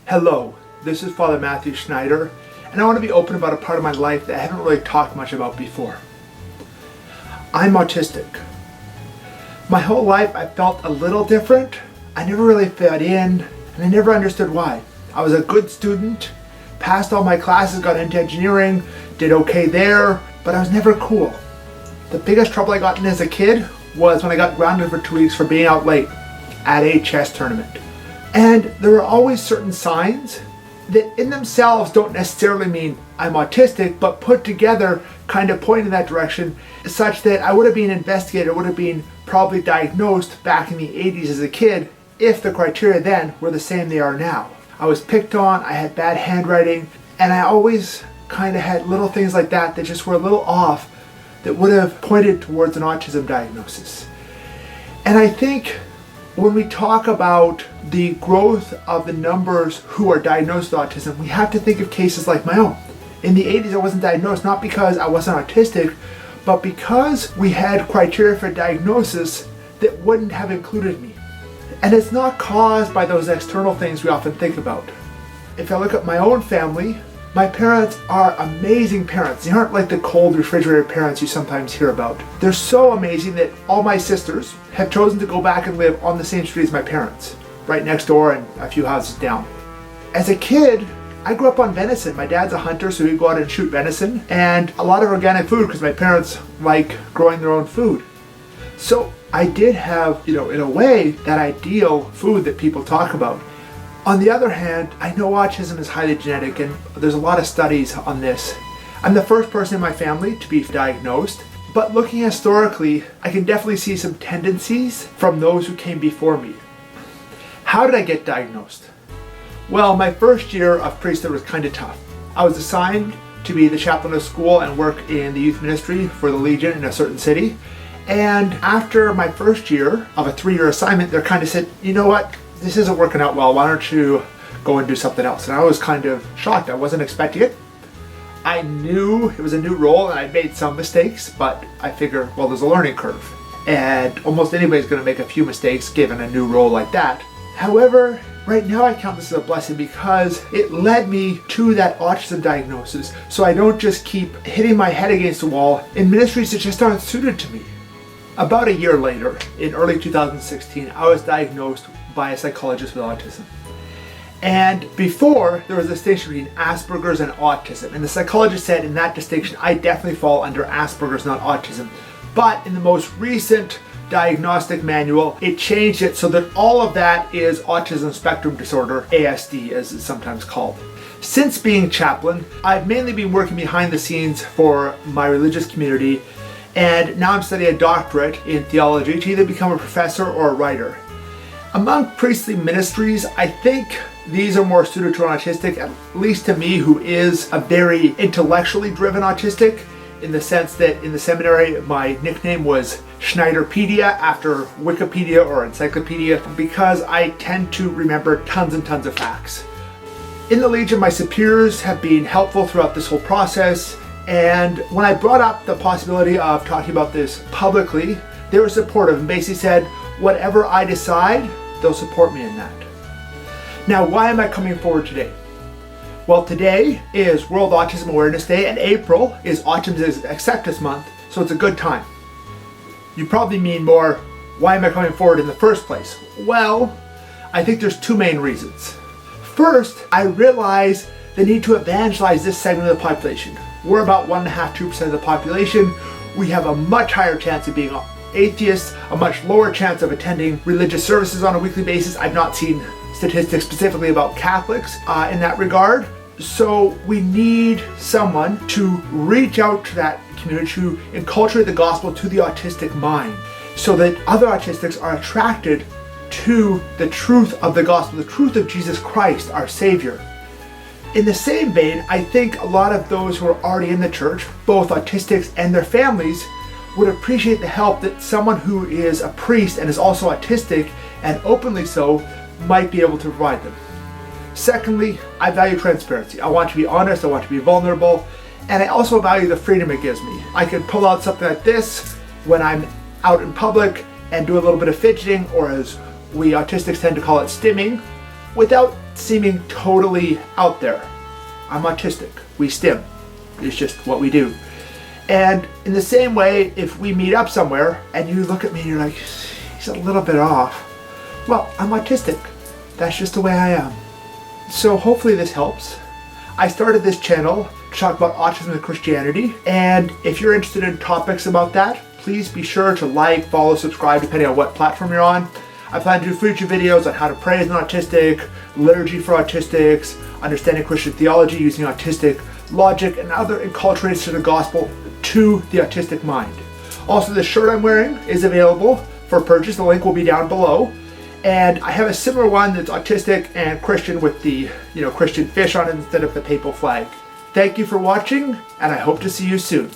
Hello, this is Father Matthew Schneider, and I want to be open about a part of my life that I haven't really talked much about before. I'm autistic. My whole life I felt a little different. I never really fit in, and I never understood why. I was a good student, passed all my classes, got into engineering, did okay there, but I was never cool. The biggest trouble I got in as a kid was when I got grounded for 2 weeks for being out late at a chess tournament. And there were always certain signs that in themselves don't necessarily mean I'm autistic, but put together kind of point in that direction, such that I would have been investigated, would have been probably diagnosed back in the 80s as a kid if the criteria then were the same they are now. I was picked on, I had bad handwriting, and I always kind of had little things like that that just were a little off that would have pointed towards an autism diagnosis. And I think when we talk about the growth of the numbers who are diagnosed with autism, we have to think of cases like my own. In the 80s, I wasn't diagnosed not because I wasn't autistic, but because we had criteria for diagnosis that wouldn't have included me. And it's not caused by those external things we often think about. If I look at my own family, my parents are amazing parents. They aren't like the cold refrigerator parents you sometimes hear about. They're so amazing that all my sisters have chosen to go back and live on the same street as my parents, right next door and a few houses down. As a kid, I grew up on venison. My dad's a hunter, so he'd go out and shoot venison, and a lot of organic food because my parents like growing their own food. So I did have, in a way, that ideal food that people talk about. On the other hand, I know autism is highly genetic, and there's a lot of studies on this. I'm the first person in my family to be diagnosed, but looking historically, I can definitely see some tendencies from those who came before me. How did I get diagnosed? Well, my first year of priesthood was kind of tough. I was assigned to be the chaplain of school and work in the youth ministry for the Legion in a certain city. And after my first year of a 3-year assignment, they kind of said, you know what? This isn't working out well. Why don't you go and do something else? And I was kind of shocked. I wasn't expecting it. I knew it was a new role and I made some mistakes, but I figured, well, there's a learning curve. And almost anybody's going to make a few mistakes given a new role like that. However, right now I count this as a blessing because it led me to that autism diagnosis. So I don't just keep hitting my head against the wall in ministries that just aren't suited to me. About a year later, in early 2016, I was diagnosed by a psychologist with autism. And before, there was a distinction between Asperger's and autism. And the psychologist said in that distinction, I definitely fall under Asperger's, not autism. But in the most recent diagnostic manual, it changed it so that all of that is autism spectrum disorder, ASD as it's sometimes called. Since being chaplain, I've mainly been working behind the scenes for my religious community, and now I'm studying a doctorate in theology to either become a professor or a writer. Among priestly ministries, I think these are more suited to an autistic, at least to me, who is a very intellectually driven autistic, in the sense that in the seminary, my nickname was Schneiderpedia after Wikipedia or encyclopedia, because I tend to remember tons and tons of facts. In the Legion, my superiors have been helpful throughout this whole process, and when I brought up the possibility of talking about this publicly, they were supportive and basically said, whatever I decide, they'll support me in that. Now, why am I coming forward today? Well, today is World Autism Awareness Day, and April is Autism Acceptance Month, so it's a good time. You probably mean more, why am I coming forward in the first place? Well, I think there's two main reasons. First, I realize the need to evangelize this segment of the population. We're about 1.5–2% of the population. We have a much higher chance of being atheists, a much lower chance of attending religious services on a weekly basis. I've not seen statistics specifically about Catholics in that regard. So we need someone to reach out to that community to inculcate the gospel to the autistic mind so that other autistics are attracted to the truth of the gospel, the truth of Jesus Christ, our Savior. In the same vein, I think a lot of those who are already in the church, both autistics and their families, would appreciate the help that someone who is a priest and is also autistic, and openly so, might be able to provide them. Secondly, I value transparency. I want to be honest, I want to be vulnerable, and I also value the freedom it gives me. I can pull out something like this when I'm out in public and do a little bit of fidgeting, or as we autistics tend to call it, stimming, without seeming totally out there. I'm autistic. We stim. It's just what we do. And in the same way, if we meet up somewhere and you look at me and you're like, he's a little bit off. Well, I'm autistic. That's just the way I am. So hopefully this helps. I started this channel to talk about autism and Christianity. And if you're interested in topics about that, please be sure to like, follow, subscribe, depending on what platform you're on. I plan to do future videos on how to pray as an autistic, liturgy for autistics, understanding Christian theology using autistic logic, and other enculturations of the gospel to the autistic mind. Also, the shirt I'm wearing is available for purchase. The link will be down below. And I have a similar one that's autistic and Christian with the Christian fish on it instead of the papal flag. Thank you for watching, and I hope to see you soon.